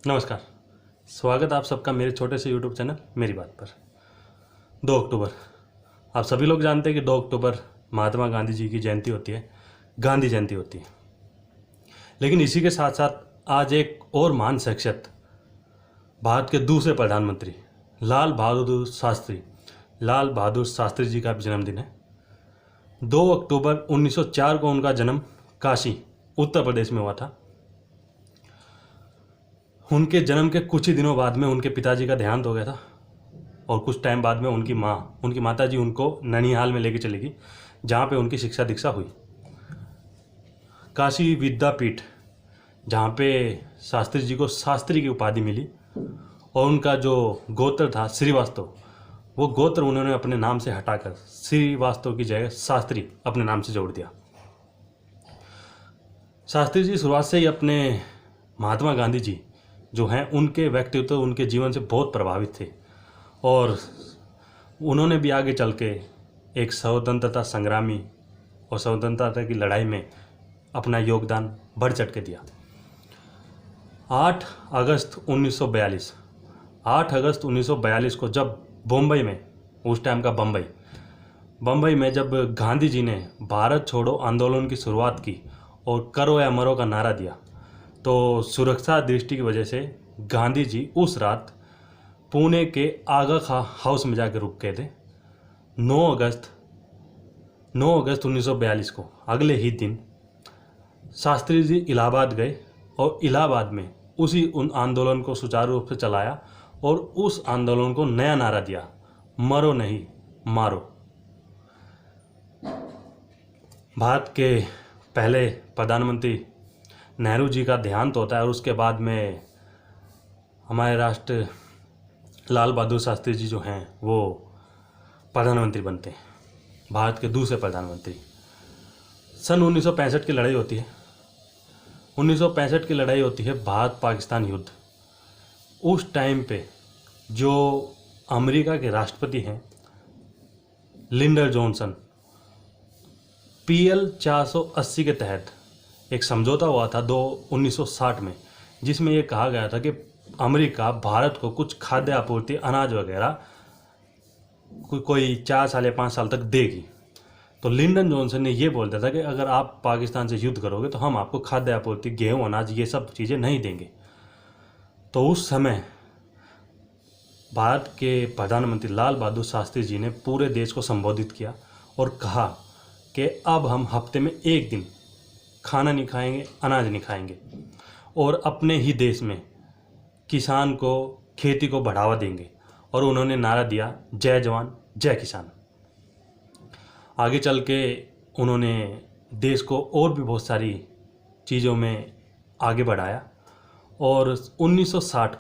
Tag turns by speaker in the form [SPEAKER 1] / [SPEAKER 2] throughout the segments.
[SPEAKER 1] नमस्कार। स्वागत आप सबका मेरे छोटे से यूट्यूब चैनल मेरी बात पर। 2 अक्टूबर, आप सभी लोग जानते हैं कि 2 अक्टूबर महात्मा गांधी जी की जयंती होती है, गांधी जयंती होती है। लेकिन इसी के साथ साथ आज एक और महान शख्सियत, भारत के दूसरे प्रधानमंत्री लाल बहादुर शास्त्री जी का भी जन्मदिन है। 2 अक्टूबर 1904 को उनका जन्म काशी, उत्तर प्रदेश में हुआ था। उनके जन्म के कुछ ही दिनों बाद में उनके पिताजी का देहांत हो गया था और कुछ टाइम बाद में उनकी माताजी उनको ननिहाल में लेके चली गई, जहाँ पे उनकी शिक्षा दीक्षा हुई। काशी विद्यापीठ, जहाँ पे शास्त्री जी को शास्त्री की उपाधि मिली, और उनका जो गोत्र था श्रीवास्तव, वो गोत्र उन्होंने अपने नाम से हटाकर श्रीवास्तव की जगह शास्त्री अपने नाम से जोड़ दिया। शास्त्री जी शुरुआत से ही अपने महात्मा गांधी जी जो हैं उनके व्यक्तित्व, उनके जीवन से बहुत प्रभावित थे और उन्होंने भी आगे चल के एक स्वतंत्रता संग्रामी और स्वतंत्रता की लड़ाई में अपना योगदान बढ़ चढ़ के दिया। 8 अगस्त 1942 को जब बम्बई में, उस टाइम का बम्बई में जब गांधी जी ने भारत छोड़ो आंदोलन की शुरुआत की और करो या मरो का नारा दिया, तो सुरक्षा दृष्टि की वजह से गांधी जी उस रात पुणे के आगा खां हाउस में जाकर रुक गए थे। 9 अगस्त 1942 को अगले ही दिन शास्त्री जी इलाहाबाद गए और इलाहाबाद में उन आंदोलन को सुचारू रूप से चलाया और उस आंदोलन को नया नारा दिया, मरो नहीं मारो। भारत के पहले प्रधानमंत्री नेहरू जी का देहांत होता है और उसके बाद में हमारे राष्ट्र लाल बहादुर शास्त्री जी जो हैं वो प्रधानमंत्री बनते हैं, भारत के दूसरे प्रधानमंत्री। सन 1965 की लड़ाई होती है। 1965 की लड़ाई होती है भारत पाकिस्तान युद्ध। उस टाइम पे जो अमेरिका के राष्ट्रपति हैं लिंडन जॉनसन, PL 480 के तहत एक समझौता हुआ था 1960 में, जिसमें ये कहा गया था कि अमेरिका भारत को कुछ खाद्य आपूर्ति, अनाज वगैरह कोई 4 साल या 5 साल तक देगी। तो लिंडन जॉनसन ने ये बोल दिया था कि अगर आप पाकिस्तान से युद्ध करोगे तो हम आपको खाद्य आपूर्ति, गेहूँ, अनाज, ये सब चीज़ें नहीं देंगे। तो उस समय भारत के प्रधानमंत्री लाल बहादुर शास्त्री जी ने पूरे देश को संबोधित किया और कहा कि अब हम हफ्ते में एक दिन खाना नहीं खाएंगे, अनाज नहीं खाएंगे और अपने ही देश में किसान को, खेती को बढ़ावा देंगे। और उन्होंने नारा दिया, जय जवान जय किसान। आगे चल के उन्होंने देश को और भी बहुत सारी चीज़ों में आगे बढ़ाया और 1960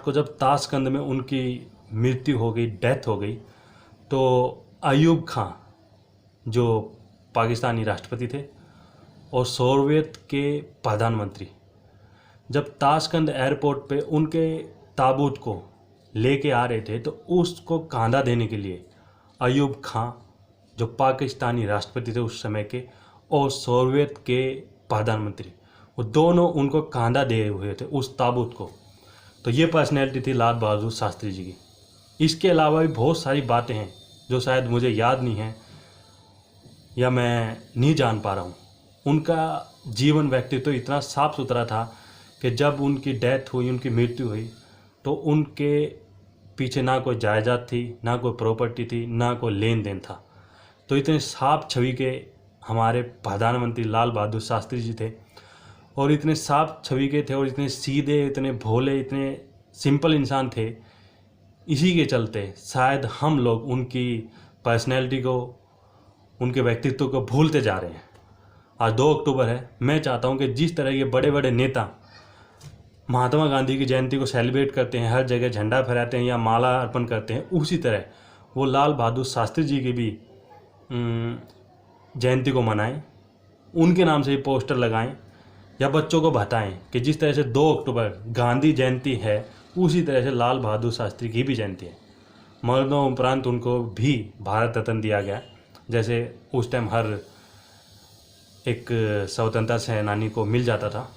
[SPEAKER 1] को जब ताशकंद में उनकी मृत्यु हो गई, डेथ हो गई, तो अयूब खां जो पाकिस्तानी राष्ट्रपति थे और सोवियत के प्रधानमंत्री जब ताशकंद एयरपोर्ट पे उनके ताबूत को लेके आ रहे थे, तो उसको कांधा देने के लिए अयूब खां जो पाकिस्तानी राष्ट्रपति थे उस समय के और सोवियत के प्रधानमंत्री, वो दोनों उनको कांधा दे हुए थे उस ताबूत को। तो ये पर्सनैलिटी थी लाल बहादुर शास्त्री जी की। इसके अलावा भी बहुत सारी बातें हैं जो शायद मुझे याद नहीं है या मैं नहीं जान पा रहा हूँ। उनका जीवन व्यक्तित्व इतना साफ सुथरा था कि जब उनकी डेथ हुई, उनकी मृत्यु हुई, तो उनके पीछे ना कोई जायदाद थी, ना कोई प्रॉपर्टी थी, ना कोई लेन देन था। तो इतने साफ छवि के हमारे प्रधानमंत्री लाल बहादुर शास्त्री जी थे और इतने साफ छवि के थे और इतने सीधे, इतने भोले, इतने सिंपल इंसान थे। इसी के चलते शायद हम लोग उनकी पर्सनैलिटी को, उनके व्यक्तित्व को भूलते जा रहे हैं। आज 2 अक्टूबर है। मैं चाहता हूं कि जिस तरह ये बड़े बड़े नेता महात्मा गांधी की जयंती को सेलिब्रेट करते हैं, हर जगह झंडा फहराते हैं या माला अर्पण करते हैं, उसी तरह वो लाल बहादुर शास्त्री जी की भी जयंती को मनाएं, उनके नाम से ही पोस्टर लगाएं या बच्चों को बताएं कि जिस तरह से 2 अक्टूबर गांधी जयंती है, उसी तरह से लाल बहादुर शास्त्री की भी जयंती है। मरणों उपरांत उनको भी भारत रत्न दिया गया, जैसे उस टाइम हर एक स्वतंत्रता सेनानी को मिल जाता था।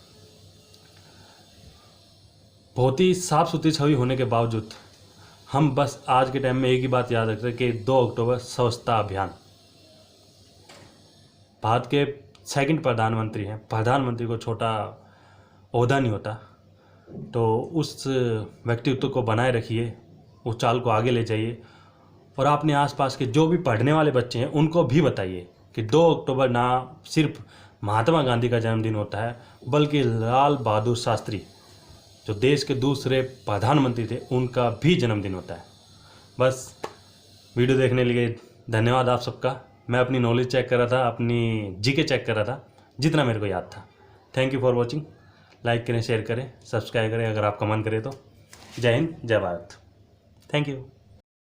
[SPEAKER 1] बहुत ही साफ सुथरी छवि होने के बावजूद हम बस आज के टाइम में एक ही बात याद रखते हैं कि 2 अक्टूबर स्वच्छता अभियान। भारत के सेकंड प्रधानमंत्री हैं, प्रधानमंत्री को छोटा ओहदा नहीं होता, तो उस व्यक्तित्व को बनाए रखिए, उस चाल को आगे ले जाइए और अपने आसपास के जो भी पढ़ने वाले बच्चे हैं उनको भी बताइए कि 2 अक्टूबर ना सिर्फ महात्मा गांधी का जन्मदिन होता है, बल्कि लाल बहादुर शास्त्री जो देश के दूसरे प्रधानमंत्री थे उनका भी जन्मदिन होता है। बस वीडियो देखने के लिए धन्यवाद आप सबका। मैं अपनी नॉलेज चेक कर रहा था, अपनी जीके चेक कर रहा था, जितना मेरे को याद था। Thank you for watching. Like करें, शेयर करें, सब्सक्राइब करें अगर आपका मन करे तो। जय हिंद, जय भारत। Thank you.